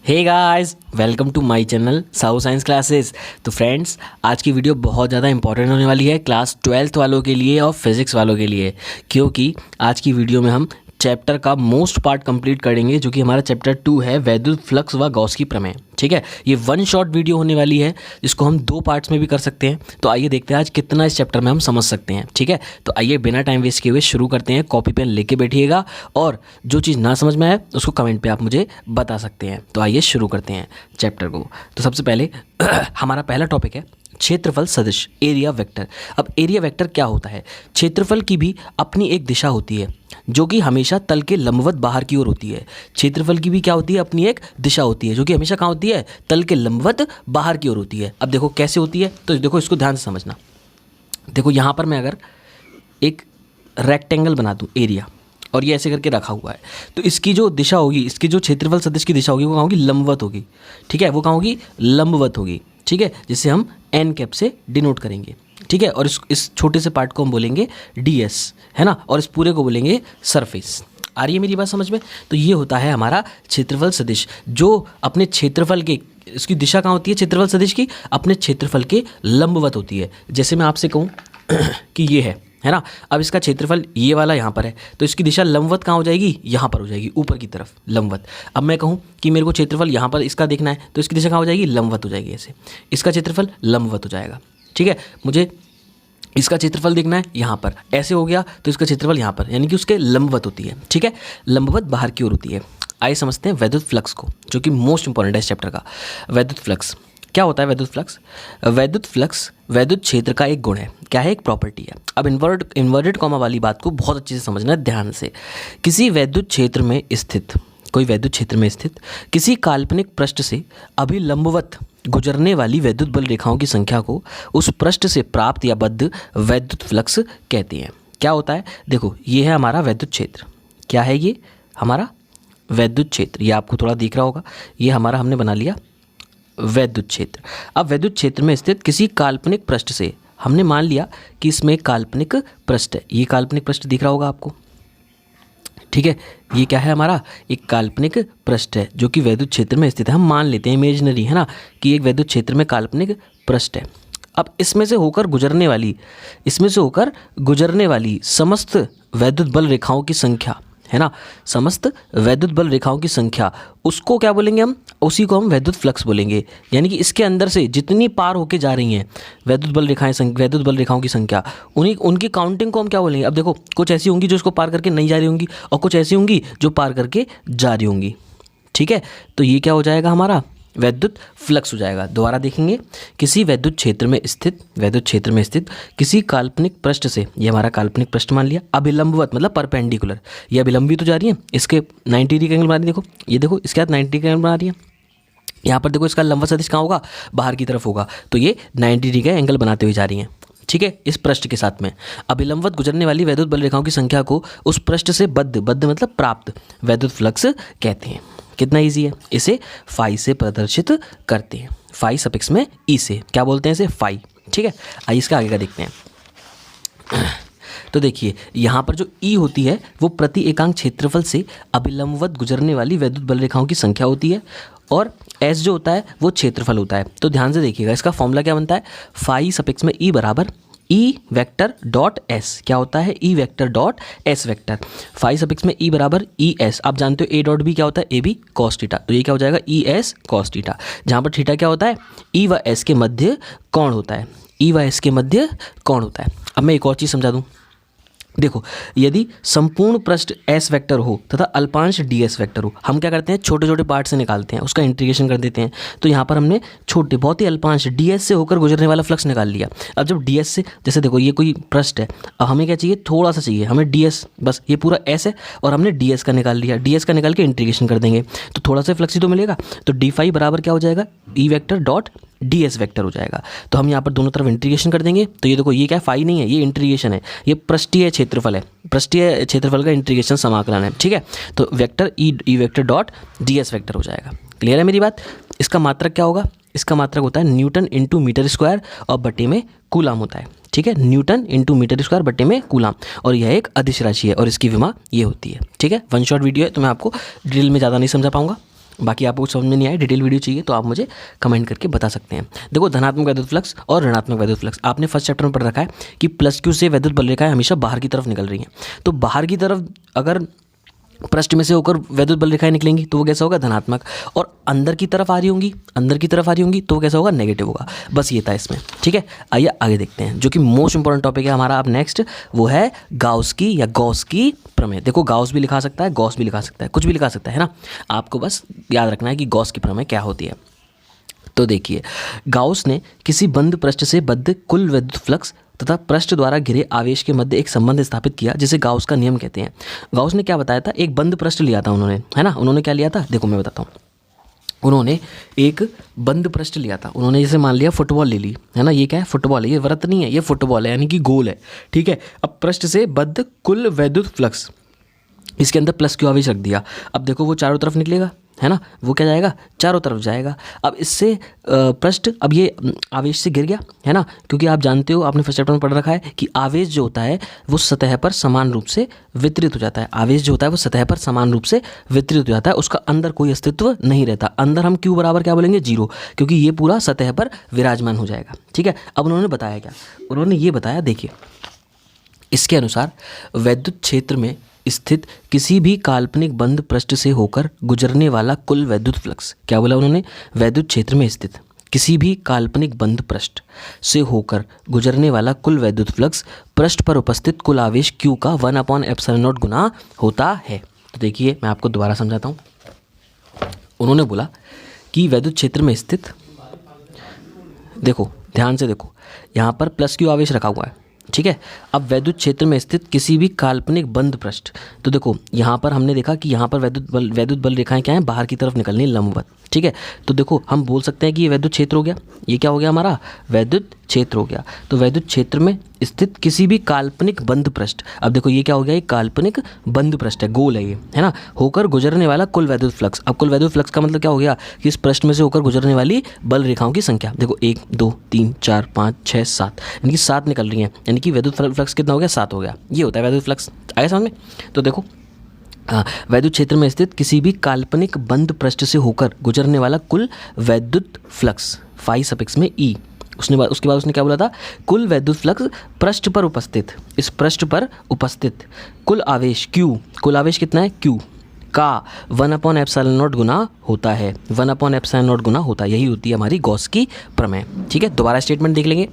Hey guys, welcome to my channel साउ science classes. तो friends, आज की वीडियो बहुत ज़्यादा इंपॉर्टेंट होने वाली है क्लास 12th वालों के लिए और फिज़िक्स वालों के लिए, क्योंकि आज की वीडियो में हम चैप्टर का मोस्ट पार्ट कंप्लीट करेंगे, जो कि हमारा चैप्टर 2 है, वैद्युत फ्लक्स व गॉस की प्रमेय। ठीक है, ये वन शॉट वीडियो होने वाली है, जिसको हम 2 पार्ट्स में भी कर सकते हैं। तो आइए देखते हैं आज कितना इस चैप्टर में हम समझ सकते हैं। ठीक है, तो आइए बिना टाइम वेस्ट किए हुए शुरू करते हैं। कॉपी पेन लेके बैठिएगा और जो चीज़ ना समझ में आए उसको कमेंट पे आप मुझे बता सकते हैं। तो आइए शुरू करते हैं चैप्टर को। तो सबसे पहले हमारा पहला टॉपिक है क्षेत्रफल सदिश, एरिया वेक्टर। अब एरिया वेक्टर क्या होता है? क्षेत्रफल की भी अपनी एक दिशा होती है, जो कि हमेशा तल के लंबवत बाहर की ओर होती है। क्षेत्रफल की भी क्या होती है? अपनी एक दिशा होती है, जो कि हमेशा कहाँ होती है? तल के लंबवत बाहर की ओर होती है। अब देखो कैसे होती है, तो देखो इसको ध्यान से समझना। देखो यहाँ पर मैं अगर एक रेक्टेंगल बना दूँ एरिया, और ये ऐसे करके रखा हुआ है, तो इसकी जो दिशा होगी, इसकी जो क्षेत्रफल सदिश की दिशा होगी, वो कहाँ होगी? लंबवत होगी। ठीक है, वो कहाँ होगी? लंबवत होगी। ठीक है, जिसे हम एन कैप से डिनोट करेंगे। ठीक है, और इस छोटे से पार्ट को हम बोलेंगे ds, है ना, और इस पूरे को बोलेंगे सरफेस। आ रही है मेरी बात समझ में? तो ये होता है हमारा क्षेत्रफल सदिश, जो अपने क्षेत्रफल के, इसकी दिशा कहाँ होती है क्षेत्रफल सदिश की? अपने क्षेत्रफल के लंबवत होती है। जैसे मैं आपसे कहूँ कि ये है ना, अब इसका क्षेत्रफल ये वाला यहाँ पर है, तो इसकी दिशा लंबवत कहाँ हो जाएगी? यहाँ पर हो जाएगी, ऊपर की तरफ लंबवत। अब मैं कहूँ कि मेरे को क्षेत्रफल यहाँ पर इसका देखना है, तो इसकी दिशा कहाँ हो जाएगी? लंबवत हो जाएगी। ऐसे इसका क्षेत्रफल लंबवत हो जाएगा। ठीक है, मुझे इसका क्षेत्रफल देखना है यहाँ पर, ऐसे हो गया, तो इसका क्षेत्रफल यहाँ पर, यानी कि उसके लंबवत होती है। ठीक है, लंबवत बाहर की ओर होती है। आइए समझते हैं वैद्युत फ्लक्स को, जो कि मोस्ट इंपॉर्टेंट है इस चैप्टर का। वैद्युत फ्लक्स क्या होता है? वैद्युत फ्लक्स, वैद्युत फ्लक्स वैद्युत क्षेत्र का एक गुण है। क्या है? एक प्रॉपर्टी है। अब इन्वर्टेड कॉमा वाली बात को बहुत अच्छे से समझना है ध्यान से। किसी वैद्युत क्षेत्र में स्थित, कोई वैद्युत क्षेत्र में स्थित किसी काल्पनिक पृष्ठ से अभिलंबवत गुजरने वाली वैद्युत बल रेखाओं की संख्या को उस पृष्ठ से प्राप्त या बद्ध वैद्युत फ्लक्स कहते हैं। क्या होता है? देखो, ये है हमारा वैद्युत क्षेत्र। क्या है ये? हमारा वैद्युत क्षेत्र। ये आपको थोड़ा दिख रहा होगा, ये हमारा हमने बना लिया वैद्युत क्षेत्र। अब वैद्युत क्षेत्र में स्थित किसी काल्पनिक पृष्ठ से, हमने मान लिया कि इसमें एक काल्पनिक पृष्ठ है। ये काल्पनिक पृष्ठ दिख रहा होगा आपको। ठीक है, ये क्या है? हमारा एक काल्पनिक पृष्ठ है, जो कि वैद्युत क्षेत्र में स्थित है। हम मान लेते हैं, इमेजिनरी है ना, कि एक वैद्युत क्षेत्र में काल्पनिक पृष्ठ है। अब इसमें से होकर गुजरने वाली समस्त वैद्युत बल रेखाओं की संख्या, है ना, समस्त वैद्युत बल रेखाओं की संख्या, उसको क्या बोलेंगे हम? उसी को हम वैद्युत फ्लक्स बोलेंगे। यानी कि इसके अंदर से जितनी पार होके जा रही हैं वैद्युत बल रेखाओं की संख्या, उनकी काउंटिंग को हम क्या बोलेंगे? अब देखो, कुछ ऐसी होंगी जो इसको पार करके नहीं जा रही होंगी, और कुछ ऐसी होंगी जो पार करके जा रही होंगी। ठीक है, तो ये क्या हो जाएगा? हमारा वैद्युत फ्लक्स हो जाएगा। दोबारा देखेंगे, किसी वैद्युत क्षेत्र में स्थित किसी काल्पनिक पृष्ठ से, ये हमारा काल्पनिक पृष्ठ मान लिया, अभिलंबवत मतलब परपेंडिकुलर, ये अभिलंबी तो जा रही है, इसके 90 डिग्री का एंगल बना रही है। देखो, ये देखो, इसके साथ 90 डिग्री का एंगल बना रही है। यहाँ पर देखो, इसका लंबवत सदिश कहाँ होगा? बाहर की तरफ होगा, तो ये 90 डिग्री का एंगल बनाते हुए जा रही हैं। ठीक है, इस पृष्ठ के साथ में अभिलंबवत गुजरने वाली वैद्युत बल रेखाओं की संख्या को उस पृष्ठ से बद्ध मतलब प्राप्त वैद्युत फ्लक्स कहते हैं। कितना ईजी है, इसे फाई से प्रदर्शित करते हैं। फाई सफिक्स में ई से क्या बोलते हैं? इसे फाई। ठीक है, आइए इसका आगे का देखते हैं। तो देखिए, यहाँ पर जो ई होती है वो प्रति एकांक क्षेत्रफल से अभिलंबवत गुजरने वाली वैद्युत बल रेखाओं की संख्या होती है, और एस जो होता है वो क्षेत्रफल होता है। तो ध्यान से देखिएगा, इसका फॉर्मूला क्या बनता है? फाई सफिक्स में ई बराबर ई वेक्टर डॉट एस। क्या होता है? E vector dot S vector. Phi suffix में ई बराबर ई एस। आप जानते हो ए डॉट बी क्या होता है? A B cos theta. तो ये क्या हो जाएगा? ई एस कॉस थीटा, जहाँ पर थीटा क्या होता है? ई व एस के मध्य कोण होता है। ई व एस के मध्य कोण होता है। अब मैं एक और चीज़ समझा दूँ। देखो, यदि संपूर्ण पृष्ठ एस वेक्टर हो तथा अल्पांश डी एस वेक्टर हो, हम क्या करते हैं? छोटे छोटे पार्ट से निकालते हैं, उसका इंटीग्रेशन कर देते हैं। तो यहाँ पर हमने छोटे बहुत ही अल्पांश डी एस से होकर गुजरने वाला फ्लक्स निकाल लिया। अब जब डी एस से, जैसे देखो ये कोई पृष्ठ है, अब हमें क्या चाहिए? थोड़ा सा चाहिए हमें डी एस, बस ये पूरा एस है और हमने डी एस का निकाल लिया। डी एस का निकाल के इंटीग्रेशन कर देंगे तो थोड़ा सा फ्लक्स ही तो मिलेगा। तो डी फाई बराबर क्या हो जाएगा? ई vector dot D S vector हो जाएगा। तो हम यहाँ पर दोनों तरफ इंटीग्रेशन कर देंगे। तो ये देखो, ये क्या फाई नहीं है, ये इंटीग्रेशन है, ये पृष्ठीय क्षेत्रफल है, पृष्ठीय क्षेत्रफल का इंटीग्रेशन समाकलन है। ठीक है, तो vector E vector dot D S vector हो जाएगा। क्लियर है मेरी बात? इसका मात्रक क्या होगा? इसका मात्रक होता है न्यूटन इंटू मीटर स्क्वायर और बटे में कूलाम होता है। ठीक है, न्यूटन इंटू मीटर स्क्वायर बटे में कूलाम, और यह एक अदिश राशि है और इसकी विमा ये होती है। ठीक है, वन शॉट वीडियो है, तो मैं आपको डिटेल में ज़्यादा नहीं समझा पाऊंगा। बाकी आपको कुछ समझ में नहीं आया, डिटेल वीडियो चाहिए तो आप मुझे कमेंट करके बता सकते हैं। देखो धनात्मक वैद्युत फ्लक्स और ऋणात्मक वैद्युत फ्लक्स आपने फर्स्ट चैप्टर में पढ़ रखा है कि प्लस क्यू से वैद्युत बल रेखाएं हमेशा बाहर की तरफ निकल रही हैं। तो बाहर की तरफ अगर पृष्ठ में से होकर वैद्युत बल रेखाएं निकलेंगी तो वो कैसा होगा, धनात्मक। और अंदर की तरफ आ रही होंगी तो वो कैसा होगा, नेगेटिव होगा। बस ये था इसमें, ठीक है। आइए आगे देखते हैं, जो कि मोस्ट इंपॉर्टेंट टॉपिक है हमारा अब नेक्स्ट, वो है गाउस की या गॉस की प्रमेय। देखो गाउस भी लिखा सकता है, गॉस भी लिखा सकता है, कुछ भी लिखा सकता है ना। आपको बस याद रखना है कि गॉस की प्रमेय क्या होती है। तो देखिए, गाउस ने किसी बंद पृष्ठ से बद्ध कुल वैद्युत फ्लक्स तथा पृष्ठ द्वारा घिरे आवेश के मध्य एक संबंध स्थापित किया, जिसे गाउस का नियम कहते हैं। गाउस ने क्या बताया था, एक बंद पृष्ठ लिया था उन्होंने, है ना। उन्होंने क्या लिया था, देखो मैं बताता हूँ। उन्होंने एक बंद पृष्ठ लिया था, उन्होंने जैसे मान लिया फुटबॉल ले ली, है ना। ये क्या है, फुटबॉल है, ये वृत्त नहीं है, ये फुटबॉल है, यानी कि गोल है, ठीक है। अब पृष्ठ से बद्ध कुल वैद्युत फ्लक्स, इसके अंदर प्लस क्यू आवेश रख दिया। अब देखो वो चारों तरफ निकलेगा, है ना। वो क्या जाएगा, चारों तरफ जाएगा। अब इससे पृष्ठ, अब ये आवेश से गिर गया, है ना। क्योंकि आप जानते हो, आपने फर्स्ट चैप्टर में पढ़ रखा है कि आवेश जो होता है वो सतह पर समान रूप से वितरित हो जाता है। आवेश जो होता है वो सतह पर समान रूप से वितरित हो जाता है, उसका अंदर कोई अस्तित्व नहीं रहता। अंदर हम क्यू बराबर क्या बोलेंगे, 0, क्योंकि ये पूरा सतह पर विराजमान हो जाएगा, ठीक है। अब उन्होंने बताया क्या, उन्होंने ये बताया, देखिए इसके अनुसार वैद्युत क्षेत्र में स्थित किसी भी काल्पनिक बंद पृष्ठ से होकर गुजरने वाला कुल वैद्युत फ्लक्स, क्या बोला उन्होंने, वैद्युत क्षेत्र में स्थित किसी भी काल्पनिक बंद पृष्ठ से होकर गुजरने वाला कुल वैद्युत फ्लक्स पृष्ठ पर उपस्थित कुल आवेश Q का 1/ε0 गुना होता है। तो देखिए मैं आपको दोबारा समझाता हूँ। उन्होंने बोला कि वैद्युत क्षेत्र में स्थित, देखो ध्यान से देखो, यहाँ पर प्लस Q आवेश रखा हुआ है, ठीक है। अब वैद्युत क्षेत्र में स्थित किसी भी काल्पनिक बंद पृष्ठ, तो देखो यहाँ पर हमने देखा कि यहाँ पर वैद्युत बल रेखाएं क्या हैं, बाहर की तरफ निकलनी, लंबवत, ठीक है। तो देखो हम बोल सकते हैं कि ये वैद्युत क्षेत्र हो गया, ये क्या हो गया हमारा, वैद्युत क्षेत्र हो गया। तो वैद्युत क्षेत्र में स्थित किसी भी काल्पनिक बंद पृष्ठ, अब देखो ये क्या हो गया, ये काल्पनिक बंद पृष्ठ है, गोल है ये, है ना, होकर गुजरने वाला कुल वैद्युत फ्लक्स। अब कुल वैद्युत फ्लक्स का मतलब क्या हो गया कि इस पृष्ठ में से होकर गुजरने वाली बल रेखाओं की संख्या, देखो 1 2 3 4 5 6 7, यानी कि 7 निकल रही हैं, यानी कि वैद्युत फ्लक्स कितना हो गया, 7 हो गया। ये होता है वैद्युत फ्लक्स, आया समझ में। तो देखो वैद्युत क्षेत्र में स्थित किसी भी काल्पनिक बंद पृष्ठ से होकर गुजरने वाला कुल वैद्युत फ्लक्स, फाई सफिक्स में ई, उसके बाद उसने क्या बोला था, कुल वैद्युत फ्लक्स पृष्ठ पर उपस्थित, इस पृष्ठ पर उपस्थित कुल आवेश Q, कुल आवेश कितना है, Q का 1/ε0 गुना होता है, 1/ε0 गुना होता है। यही होती है हमारी गॉस की प्रमेय, ठीक है। दोबारा स्टेटमेंट देख लेंगे।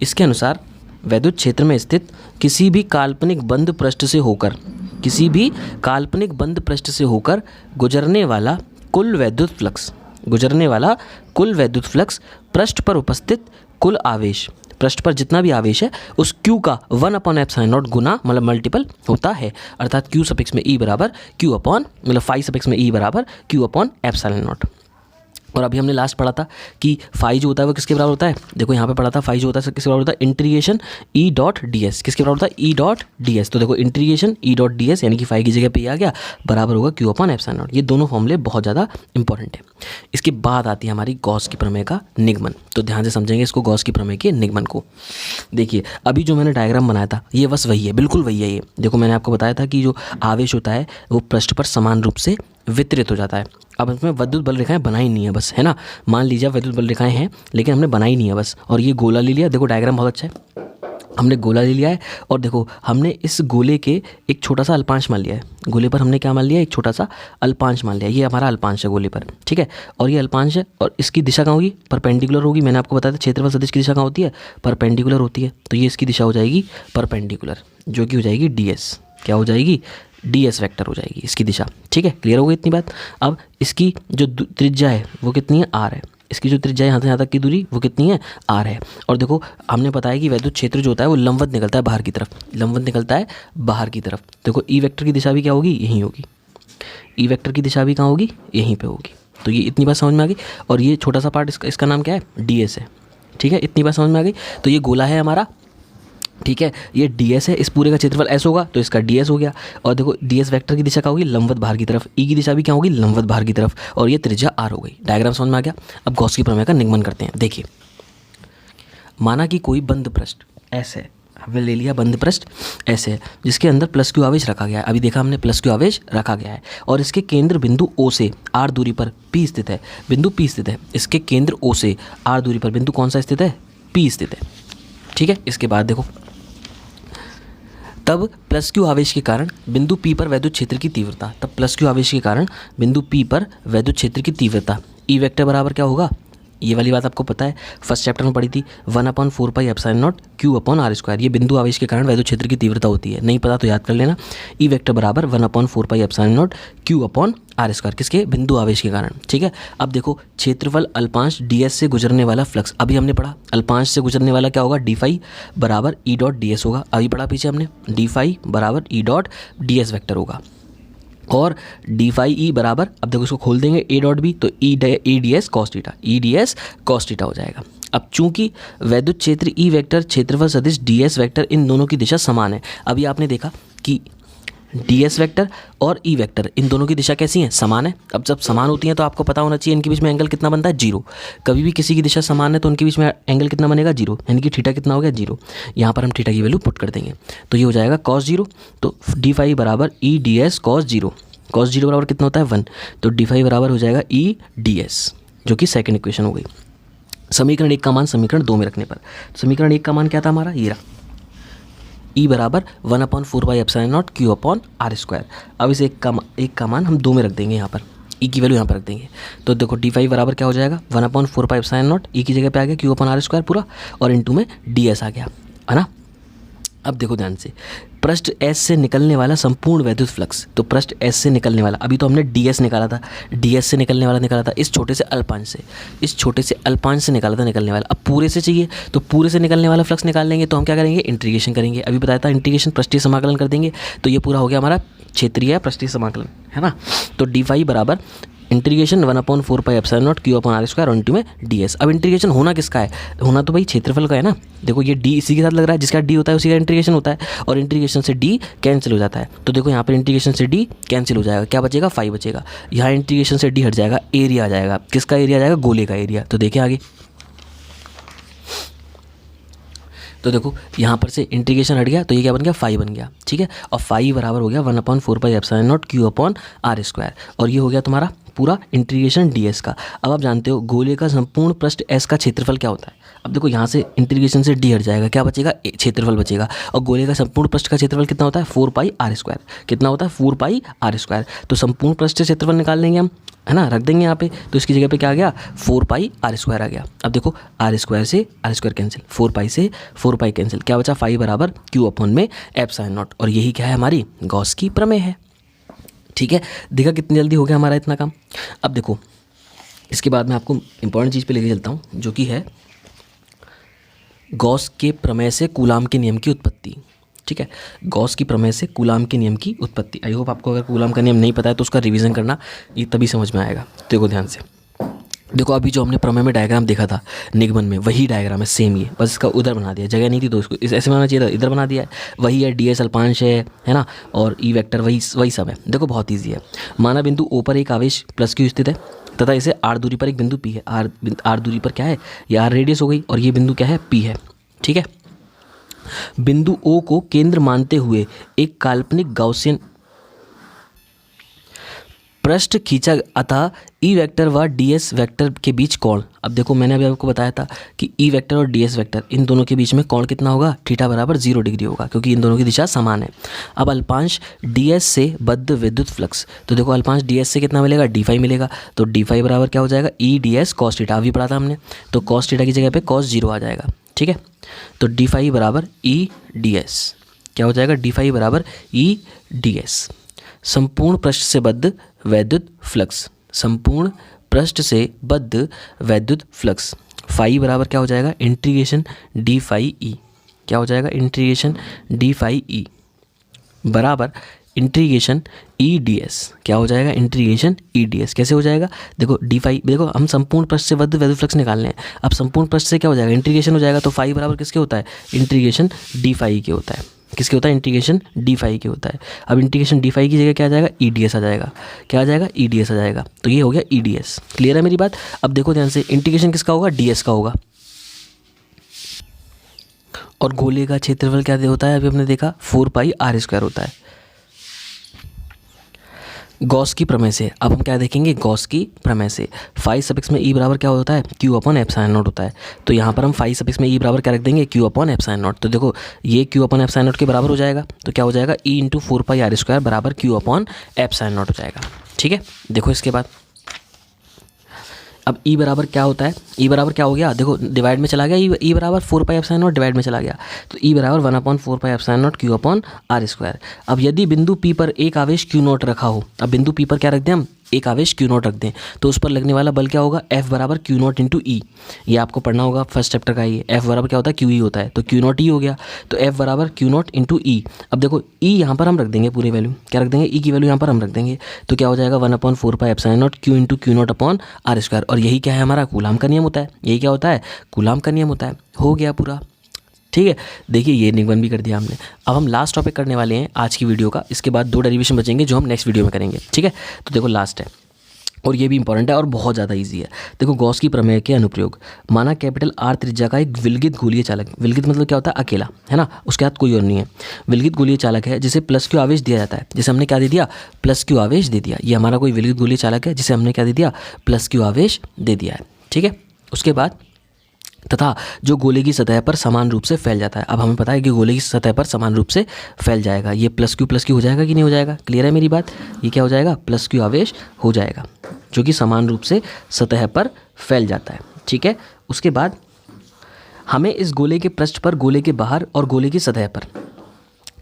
इसके अनुसार वैद्युत क्षेत्र में स्थित किसी भी काल्पनिक बंद पृष्ठ से होकर, किसी भी काल्पनिक बंद पृष्ठ से होकर गुजरने वाला कुल वैद्युत फ्लक्स, गुजरने वाला कुल वैद्युत फ्लक्स पृष्ठ पर उपस्थित कुल आवेश, पृष्ठ पर जितना भी आवेश है उस Q का 1/ε0 गुना मतलब मल्टीपल होता है, अर्थात Q सफिक्स में E बराबर Q अपॉन, मतलब फाई सफिक्स में E बराबर Q/ε0। और अभी हमने लास्ट पढ़ा था कि फाई जो होता है वो किसके बराबर होता है, देखो यहाँ पे पढ़ा था फाई जो होता है किसके बराबर होता है, इंटीग्रेशन E.ds, किसके बराबर होता है, E.ds। तो देखो इंटीग्रेशन E.ds यानी कि फाई की जगह पे ये आ गया, बराबर होगा Q/ε0। ये दोनों फॉर्मूले बहुत ज़्यादा इंपॉर्टेंट है। इसके बाद आती है हमारी गॉस की प्रमेय का निगमन। तो ध्यान से समझेंगे इसको, गॉस की प्रमेय के निगमन को। देखिए अभी जो मैंने डायग्राम बनाया था ये बस वही है, बिल्कुल वही है ये। देखो मैंने आपको बताया था कि जो आवेश होता है वो पृष्ठ पर समान रूप से वितरित हो जाता है। अब इसमें विद्युत बल रेखाएं बनाई नहीं है बस, है ना। मान लीजिए विद्युत बल रेखाएं हैं लेकिन हमने बनाई नहीं है बस। और ये गोला ले लिया, देखो डायग्राम बहुत अच्छा है, हमने गोला ले लिया है और देखो हमने इस गोले के एक छोटा सा अल्पांश मान लिया है। गोले पर हमने क्या मान लिया, एक छोटा सा अल्पांश मान लिया। ये हमारा अल्पांश है गोले पर, ठीक है। और ये अल्पांश है और इसकी दिशा कहाँ होगी, परपेंडिकुलर होगी। मैंने आपको बताया था क्षेत्रफल सदिश की दिशा कहाँ होती है, परपेंडिकुलर होती है। तो ये इसकी दिशा हो जाएगी परपेंडिकुलर, जो कि हो जाएगी ds, क्या हो जाएगी, ds वेक्टर हो जाएगी इसकी दिशा, ठीक है। क्लियर हो गई इतनी बात। अब इसकी जो त्रिज्या है वो कितनी है, r है। इसकी जो त्रिज्या है यहाँ से यहाँ तक की दूरी वो कितनी है, r है। और देखो हमने बताया कि वैद्युत क्षेत्र जो होता है वो लंबवत निकलता है बाहर की तरफ, लंबवत निकलता है बाहर की तरफ। देखो ई वेक्टर की दिशा भी क्या होगी, यहीं होगी। ई वेक्टर की दिशा भी कहाँ होगी, यहीं पे होगी। तो ये इतनी बात समझ में आ गई। और ये छोटा सा पार्ट इसका नाम क्या है, ds है, ठीक है। इतनी बात समझ में आ गई। तो ये गोला है हमारा, ठीक है, ये ds है, इस पूरे का क्षेत्रफल s होगा तो इसका ds हो गया। और देखो ds वेक्टर की दिशा क्या होगी, लंबवत बाहर की तरफ। e की दिशा भी क्या होगी, लंबवत बाहर की तरफ। और ये त्रिज्या r हो गई। डायग्राम समझ में आ गया। अब गॉस की प्रमेय का निगमन करते हैं। देखिए माना कि कोई बंद पृष्ठ s है, हमने ले लिया बंद पृष्ठ ऐसे है जिसके अंदर प्लस क्यू आवेश रखा गया है। अभी देखा हमने प्लस क्यू आवेश रखा गया है और इसके केंद्र बिंदु ओ से आर दूरी पर पी स्थित है। बिंदु पी स्थित है, इसके केंद्र ओ से आर दूरी पर बिंदु कौन सा स्थित है? पी स्थित है। ठीक है, इसके बाद देखो तब प्लस क्यू आवेश के कारण बिंदु पी पर वैद्युत क्षेत्र की तीव्रता, तब प्लस क्यू आवेश के कारण बिंदु पी पर वैद्युत क्षेत्र की तीव्रता ई वेक्टर बराबर क्या होगा? ये वाली बात आपको पता है, फर्स्ट चैप्टर में पढ़ी थी 1/4 pi epsilon naught Q upon R square. ये बिंदु आवेश के कारण वैद्युत क्षेत्र की तीव्रता होती है, नहीं पता तो याद कर लेना। ई वेक्टर बराबर 1/4 pi epsilon naught Q upon R square, किसके? बिंदु आवेश के कारण। ठीक है, अब देखो क्षेत्रफल अल्पांश ds से गुजरने वाला फ्लक्स, अभी हमने पढ़ा अल्पांश से गुजरने वाला क्या होगा? डी फाई बराबर ई डॉट डी एस होगा। अभी पढ़ा पीछे हमने डी फाई बराबर ई डॉट डी एस वैक्टर होगा और डी फाई ई बराबर, अब देखो इसको खोल देंगे ए डॉट बी तो E D S cos theta, E D S cos theta हो जाएगा। अब चूंकि वैद्युत क्षेत्र ई वेक्टर क्षेत्रफल सदिश डी एस वेक्टर इन दोनों की दिशा समान है। अभी आपने देखा कि डी एस वेक्टर और ई वेक्टर इन दोनों की दिशा कैसी है? समान है। अब जब समान होती हैं तो आपको पता होना चाहिए इनके बीच में एंगल कितना बनता है? 0। कभी भी किसी की दिशा समान है तो उनके बीच में एंगल कितना बनेगा? 0, यानी कि थीटा कितना हो गया? 0। यहाँ पर हम थीटा की वैल्यू पुट कर देंगे तो ये हो जाएगा cos 0। तो डी फाई बराबर E D S cos 0, cos 0 बराबर कितना होता है? 1। तो डी फाई बराबर हो जाएगा ई डी एस, जो कि सेकेंड इक्वेशन हो गई। समीकरण 1 का मान समीकरण 2 में रखने पर, समीकरण 1 का मान क्या था हमारा? ये रहा, ई बराबर 1/4 pi epsilon naught Q upon R square. अब इसे एक का मान हम 2 में रख देंगे, यहाँ पर ई की वैल्यू यहाँ पर रख देंगे। तो देखो डी फाई बराबर क्या हो जाएगा? 1/4 पाई एप्सिलॉन नॉट, ई की जगह पे आ गया क्यू अपॉन आर स्क्वायर पूरा, और इनटू में डी एस आ गया, है ना। अब देखो ध्यान से, पृष्ठ S से निकलने वाला संपूर्ण वैद्युत फ्लक्स, तो पृष्ठ S से निकलने वाला, अभी तो हमने DS निकाला था, DS से निकलने वाला निकाला था इस छोटे से अल्पांश से, इस छोटे से अल्पांश से निकाला था निकलने वाला। अब पूरे से चाहिए तो पूरे से निकलने वाला फ्लक्स निकाल लेंगे, तो हम क्या करेंगे? इंटीग्रेशन करेंगे। अभी बताया था इंटीग्रेशन पृष्ठीय समाकलन कर देंगे, तो ये पूरा हो गया हमारा क्षेत्रीय पृष्ठीय समाकलन, है ना। तो डी फाई बराबर integration 1/4 pi epsilon naught Q upon R square into में डी एस। अब इंटीग्रेशन होना किसका है? होना तो भाई क्षेत्रफल का है ना। देखो ये डी इसी के साथ लग रहा है, जिसका डी होता है उसी का इंटीग्रेशन होता है, और इंटीग्रेशन से डी कैंसिल हो जाता है। तो देखो यहाँ पर इंटीग्रेशन से डी कैंसिल हो जाएगा, क्या बचेगा? फाई बचेगा। यहाँ इंटीग्रेशन से डी हट जाएगा, एरिया आ जाएगा। किसका एरिया आ जाएगा? गोले का एरिया। तो देखिए आगे, तो देखो यहाँ पर से इंटीग्रेशन हट गया तो ये क्या बन गया? फाई बन गया। ठीक है, और फाई बराबर हो गया 1/4 pi epsilon naught Q upon R square, और ये हो गया तुम्हारा पूरा इंटीग्रेशन ds का। अब आप जानते हो गोले का संपूर्ण पृष्ठ S का क्षेत्रफल क्या होता है। अब देखो यहाँ से इंटीग्रेशन से d हट जाएगा, क्या बचेगा? क्षेत्रफल बचेगा। और गोले का संपूर्ण पृष्ठ का क्षेत्रफल कितना होता है? 4 पाई आर स्क्वायर। कितना होता है? 4 पाई आर स्क्वायर। तो संपूर्ण पृष्ठ से क्षेत्रफल निकाल लेंगे हम, है ना, रख देंगे यहाँ पे, तो इसकी जगह पे क्या आ गया? 4 पाई आर स्क्वायर आ गया। अब देखो आर स्क्वायर से आर स्क्वायर कैंसिल, 4 पाई से 4 पाई कैंसिल, क्या बचा? फाई बराबर क्यू अपॉन में एप्सिलॉन नॉट, और यही क्या है? हमारी गॉस की प्रमेय है। ठीक है, देखा कितनी जल्दी हो गया हमारा इतना काम। अब देखो इसके बाद मैं आपको इंपॉर्टेंट चीज़ पे लेके चलता हूँ, जो कि है गॉस के प्रमेय से कूलाम के नियम की उत्पत्ति। ठीक है, गॉस की प्रमेय से कूलाम के नियम की उत्पत्ति। आई होप आपको अगर कूलाम का नियम नहीं पता है तो उसका रिवीजन करना, ये तभी समझ में आएगा। देखो ध्यान से, देखो अभी जो हमने प्रमेय में डायग्राम देखा था निगमन में, वही डायग्राम है सेम ये, बस इसका उधर बना दिया, जगह नहीं थी तो इसको ऐसे बनाना चाहिए था, इधर बना दिया है। वही है, ds अल्पांश है ना, और ई वेक्टर वही सब है। देखो बहुत ईजी है। माना बिंदु O पर एक आवेश प्लस क्यू स्थित है तथा इसे r दूरी पर एक बिंदु P है। r दूरी पर क्या है? ये r रेडियस हो गई, और ये बिंदु क्या है? P है। ठीक है, बिंदु O को केंद्र मानते हुए एक काल्पनिक गाउसियन पृष्ठ खींचा, अतः ई वेक्टर व ds वेक्टर के बीच कोण। अब देखो मैंने अभी आपको बताया था कि ई वेक्टर और ds वेक्टर इन दोनों के बीच में कोण कितना होगा? थीटा बराबर 0 डिग्री होगा, क्योंकि इन दोनों की दिशा समान है। अब अल्पांश ds से बद्ध विद्युत फ्लक्स, तो देखो अल्पांश ds से कितना मिलेगा? डी फाई मिलेगा। तो डी फाई बराबर क्या हो जाएगा? E D S cos theta, अभी पढ़ा था हमने, तो कॉस थीटा की जगह पे कॉस 0 आ जाएगा। ठीक है, तो डी फाई बराबर ई डी एस क्या हो जाएगा? डी फाई बराबर ई डी एस। संपूर्ण पृष्ठ से बद्ध वैद्युत फ्लक्स, संपूर्ण पृष्ठ से बद्ध वैद्युत फ्लक्स, फाई बराबर क्या हो जाएगा? इंटीग्रेशन डी फाई ई, क्या हो जाएगा? इंटीग्रेशन डी फाई ई बराबर इंटीग्रेशन ई डी एस, क्या हो जाएगा? Integration E D S. कैसे हो जाएगा? देखो डी फाई, देखो हम संपूर्ण पृष्ठ से बद्ध वैद्युत फ्लक्स निकालने हैं। अब संपूर्ण पृष्ठ से क्या हो जाएगा? इंटीग्रेशन हो जाएगा, तो फाई बराबर किसके होता है? इंटीग्रेशन डी फाई के होता है। किसके होता है? इंटीग्रेशन डी फाई के होता है। अब इंटीग्रेशन डी फाई की जगह क्या आ जाएगा? ई डी एस आ जाएगा। क्या आ जाएगा? ई डी एस आ जाएगा। तो ये हो गया ई डी एस। क्लियर है मेरी बात? अब देखो ध्यान से, इंटीग्रेशन किसका होगा? डी एस का होगा, और गोले का क्षेत्रफल क्या होता है, अभी हमने देखा 4πr² होता है। गॉस की प्रमेय से अब हम क्या देखेंगे, गॉस की प्रमेय से फाई सफिक्स में ई बराबर क्या होता है, क्यू अपॉन एप्सिलॉन नॉट होता है। तो यहाँ पर हम फाई सफिक्स में ई बराबर क्या रख देंगे, क्यू अपॉन एप्सिलॉन नॉट। तो देखो ये क्यू अपॉन एप्सिलॉन नॉट के बराबर हो जाएगा, तो क्या हो जाएगा, ई इंटू 4πr² बराबर क्यू अपॉन एप्सिलॉन नॉट हो जाएगा। ठीक है, देखो इसके बाद अब ई बराबर क्या होता है, ई बराबर क्या हो गया, देखो डिवाइड में चला गया, ई बराबर 4π एप्सिलॉन नॉट डिवाइड में चला गया, तो ई बराबर 1/4π epsilon naught Q upon r²। अब यदि बिंदु पी पर एक आवेश क्यू नॉट रखा हो, अब बिंदु पी पर क्या रख दें हम, एक आवेश क्यू नॉट रख दें, तो उस पर लगने वाला बल क्या होगा, F बराबर क्यू नॉट इंटू ई। ये आपको पढ़ना होगा फर्स्ट चैप्टर का, ये F बराबर क्या होता है, क्यू ई होता है, तो क्यू नॉट ई हो गया, तो F बराबर क्यू नॉट इंटू ई। अब देखो ई यहाँ पर हम रख देंगे पूरी वैल्यू, क्या रख देंगे, ई की वैल्यू यहाँ पर हम रख देंगे, तो क्या हो जाएगा 1/4π epsilon naught q into q naught upon r²। और यही क्या है, हमारा कूलाम का नियम होता है, यही क्या होता है, कूलाम का नियम होता है। हो गया पूरा, ठीक है। देखिए ये निगमन भी कर दिया हमने। अब हम लास्ट टॉपिक करने वाले हैं आज की वीडियो का, इसके बाद 2 डेरिवेशन बचेंगे जो हम नेक्स्ट वीडियो में करेंगे। ठीक है, तो देखो लास्ट है और ये भी इंपॉर्टेंट है और बहुत ज़्यादा इजी है। देखो गॉस की प्रमेय के अनुप्रयोग, माना कैपिटल R त्रिज्या का एक विलगित गोलीय चालक, विलगित मतलब क्या होता है, अकेला, है ना, उसके साथ कोई और नहीं है, विलगित गोलीय चालक है जिसे प्लस क्यू आवेश दिया जाता है, जिसे हमने क्या दे दिया, प्लस क्यू आवेश दे दिया। ये हमारा कोई विलगित गोलीय चालक है जिसे हमने क्या दे दिया, प्लस क्यू आवेश दे दिया है। ठीक है, उसके बाद तथा जो गोले की सतह पर समान रूप से फैल जाता है। अब हमें पता है कि गोले की सतह पर समान रूप से फैल जाएगा, ये प्लस क्यू हो जाएगा कि नहीं हो जाएगा, क्लियर है मेरी बात, ये क्या हो जाएगा, प्लस क्यू आवेश हो जाएगा जो कि समान रूप से सतह पर फैल जाता है। ठीक है, उसके बाद हमें इस गोले के पृष्ठ पर, गोले के बाहर और गोले की सतह पर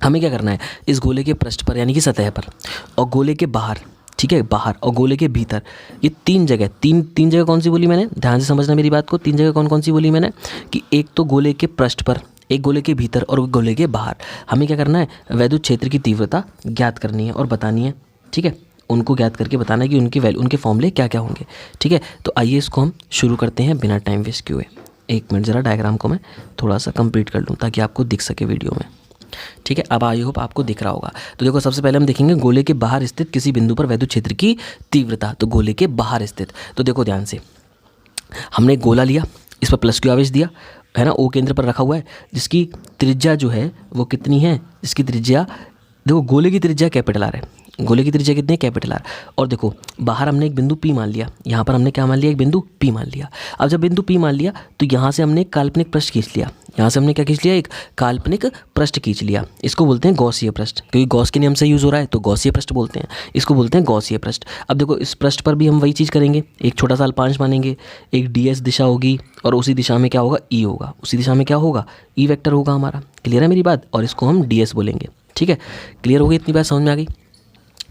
हमें क्या करना है, इस गोले के पृष्ठ पर यानी कि सतह पर और गोले के बाहर, ठीक है, बाहर और गोले के भीतर, ये तीन जगह कौन सी बोली मैंने, ध्यान से समझना मेरी बात को, 3 जगह कौन कौन सी बोली मैंने, कि एक तो गोले के पृष्ठ पर, एक गोले के भीतर और गोले के बाहर हमें क्या करना है, वैद्युत क्षेत्र की तीव्रता ज्ञात करनी है और बतानी है। ठीक है, उनको ज्ञात करके बताना है कि उनके फॉर्मूले क्या क्या होंगे। ठीक है, तो आइए इसको हम शुरू करते हैं बिना टाइम वेस्ट किए। 1 मिनट ज़रा डायग्राम को मैं थोड़ा सा कंप्लीट कर लूँ ताकि आपको दिख सके वीडियो में। ठीक है, अब आई होप आपको दिख रहा होगा। तो देखो सबसे पहले हम देखेंगे गोले के बाहर स्थित किसी बिंदु पर वैद्युत क्षेत्र की तीव्रता, तो गोले के बाहर स्थित, तो देखो ध्यान से, हमने गोला लिया, इस पर प्लस क्यू आवेश दिया, है ना, ओ केंद्र पर रखा हुआ है, जिसकी त्रिज्या जो है वो कितनी है, इसकी त्रिज्या देखो, गोले की त्रिज्या कैपिटल आर है, गोले की त्रिज्या कितनी है, कैपिटल आर। और देखो बाहर हमने एक बिंदु पी मान लिया, यहाँ पर हमने क्या मान लिया, एक बिंदु पी मान लिया। अब जब बिंदु पी मान लिया तो यहाँ से हमने एक काल्पनिक पृष्ठ खींच लिया, यहाँ से हमने क्या खींच लिया, एक काल्पनिक पृष्ठ खींच लिया। इसको बोलते हैं गॉसीय पृष्ठ, क्योंकि गॉस के नियम से यूज़ हो रहा है तो गॉसीय पृष्ठ बोलते हैं, इसको बोलते हैं गॉसीय पृष्ठ। अब देखो इस पृष्ठ पर भी हम वही चीज़ करेंगे, एक छोटा सा अल्पांश मानेंगे, एक ds दिशा होगी और उसी दिशा में क्या होगा, ई होगा, उसी दिशा में क्या होगा, ई वेक्टर होगा हमारा। क्लियर है मेरी बात, और इसको हम ds बोलेंगे। ठीक है, क्लियर हो गई, इतनी बात समझ में आ गई।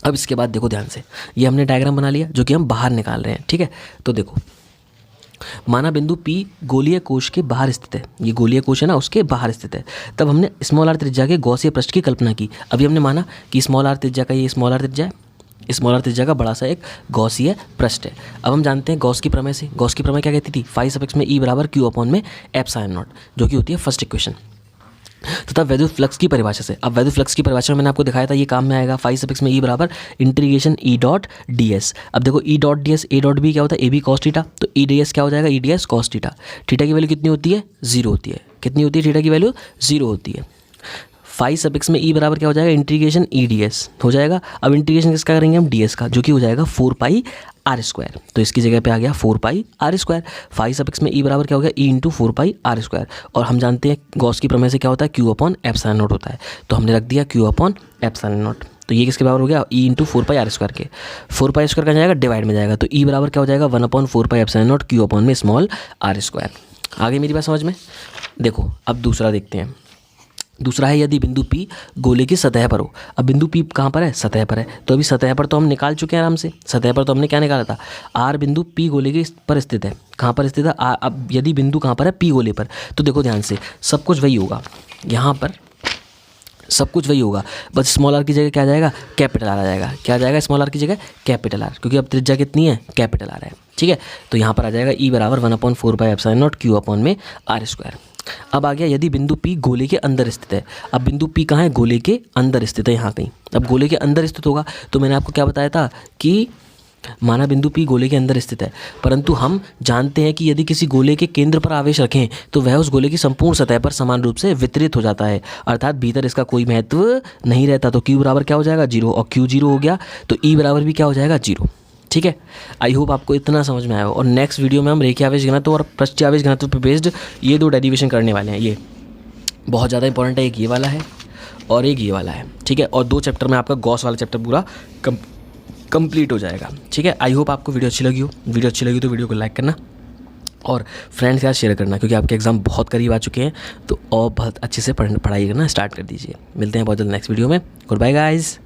अब इसके बाद देखो ध्यान से, ये हमने डायग्राम बना लिया जो कि हम बाहर निकाल रहे हैं। ठीक है, तो देखो माना बिंदु P गोलीय कोश के बाहर स्थित है, ये गोलीय कोश है ना, उसके बाहर स्थित है। तब हमने स्मॉल r त्रिज्या के गॉसीय पृष्ठ की कल्पना की। अभी हमने माना कि स्मॉल r त्रिज्या का, ये स्मॉल r त्रिज्या है, स्मॉल r त्रिज्या का बड़ा सा एक गॉसीय पृष्ठ है। अब हम जानते हैं गॉस की प्रमेय से, गॉस की प्रमेय क्या कहती थी, फाई सफिक्स में ई बराबर क्यू अपॉन में एप्सिलॉन नॉट, जो कि होती है फर्स्ट इक्वेशन। तथा वैद्युत फ्लक्स की परिभाषा से, अब वैद्युत फ्लक्स की परिभाषा में मैंने आपको दिखाया था, ये काम में आएगा, फाई सफिक्स में ई बराबर integration E dot D S. अब देखो E dot D S, A dot B क्या होता है, ए बी कॉस थीटा, तो ई डी एस क्या हो जाएगा, E D S cos theta. Theta की वैल्यू कितनी होती है, 0 होती है, कितनी होती है, थीटा की वैल्यू 0 होती है। फाई सफिक्स में ई बराबर क्या हो जाएगा, इंटीग्रेशन ई डी एस हो जाएगा। अब इंटीग्रेशन किसका करेंगे हम, डी एस का, जो कि हो जाएगा 4πr², तो इसकी जगह पे आ गया 4πr²। फाई सफिक्स में ई बराबर क्या हो गया, ई इंटू 4πr²। और हम जानते हैं गॉस की प्रमेय से क्या होता है, क्यू अपॉन एप्सिलॉन नॉट होता है, तो हमने रख दिया क्यू अपॉन एप्सिलॉन नॉट। तो ये किसके बराबर हो गया, ई इंटू 4πr² के, 4πr² का जाएगा डिवाइड में जाएगा, तो ई बराबर क्या हो जाएगा, 1/4π एप्सिलॉन नॉट क्यू अपॉन में स्मॉल r²। आगे मेरी बात समझ में। देखो अब दूसरा देखते हैं, दूसरा है यदि बिंदु P गोले की सतह पर हो। अब बिंदु P कहाँ पर है, सतह पर है, तो अभी सतह पर तो हम निकाल चुके हैं आराम से, सतह पर तो हमने क्या निकाला था, R बिंदु P गोले के पर स्थित है, कहाँ पर स्थित है, अब यदि बिंदु कहाँ पर है, P गोले पर, तो देखो ध्यान से सब कुछ वही होगा, यहाँ पर सब कुछ वही होगा, बस स्मॉल r की जगह क्या आ जाएगा, कैपिटल R आ जाएगा। क्या आ जाएगा, स्मॉल r की जगह कैपिटल R, क्योंकि अब त्रिज्या कितनी है, कैपिटल R है। ठीक है, तो यहाँ पर आ जाएगा ई बराबर 1/4π एप्सिलॉन नॉट क्यू अपॉन में r²। अब आ गया यदि बिंदु P गोले के अंदर स्थित है। अब बिंदु P कहाँ है, गोले के अंदर स्थित है, यहाँ कहीं। अब गोले के अंदर स्थित होगा तो मैंने आपको क्या बताया था कि माना बिंदु P गोले के अंदर स्थित है, परंतु हम जानते हैं कि यदि किसी गोले के केंद्र पर आवेश रखें तो वह उस गोले की संपूर्ण सतह पर समान रूप से वितरित हो जाता है, अर्थात भीतर इसका कोई महत्व नहीं रहता। तो Q बराबर क्या हो जाएगा 0, और Q 0 हो गया तो E बराबर भी क्या हो जाएगा 0। ठीक है, आई होप आपको इतना समझ में आया हो। और नेक्स्ट वीडियो में हम रेखीय आवेश घनत्व और पृष्ठीय आवेश घनत्व पर बेस्ड ये 2 डेरिवेशन करने वाले हैं। ये बहुत ज़्यादा इंपॉर्टेंट है, एक ये वाला है और एक ये वाला है। ठीक है, और 2 चैप्टर में आपका गॉस वाला चैप्टर पूरा कंप्लीट हो जाएगा। ठीक है, आई होप आपको वीडियो अच्छी लगी हो। वीडियो अच्छी लगी तो वीडियो को लाइक करना और फ्रेंड्स के साथ शेयर करना, क्योंकि आपके एग्जाम बहुत करीब आ चुके हैं, तो और बहुत अच्छे से पढ़ाई करना स्टार्ट कर दीजिए। मिलते हैं बहुत जल्द नेक्स्ट वीडियो में। Goodbye guys.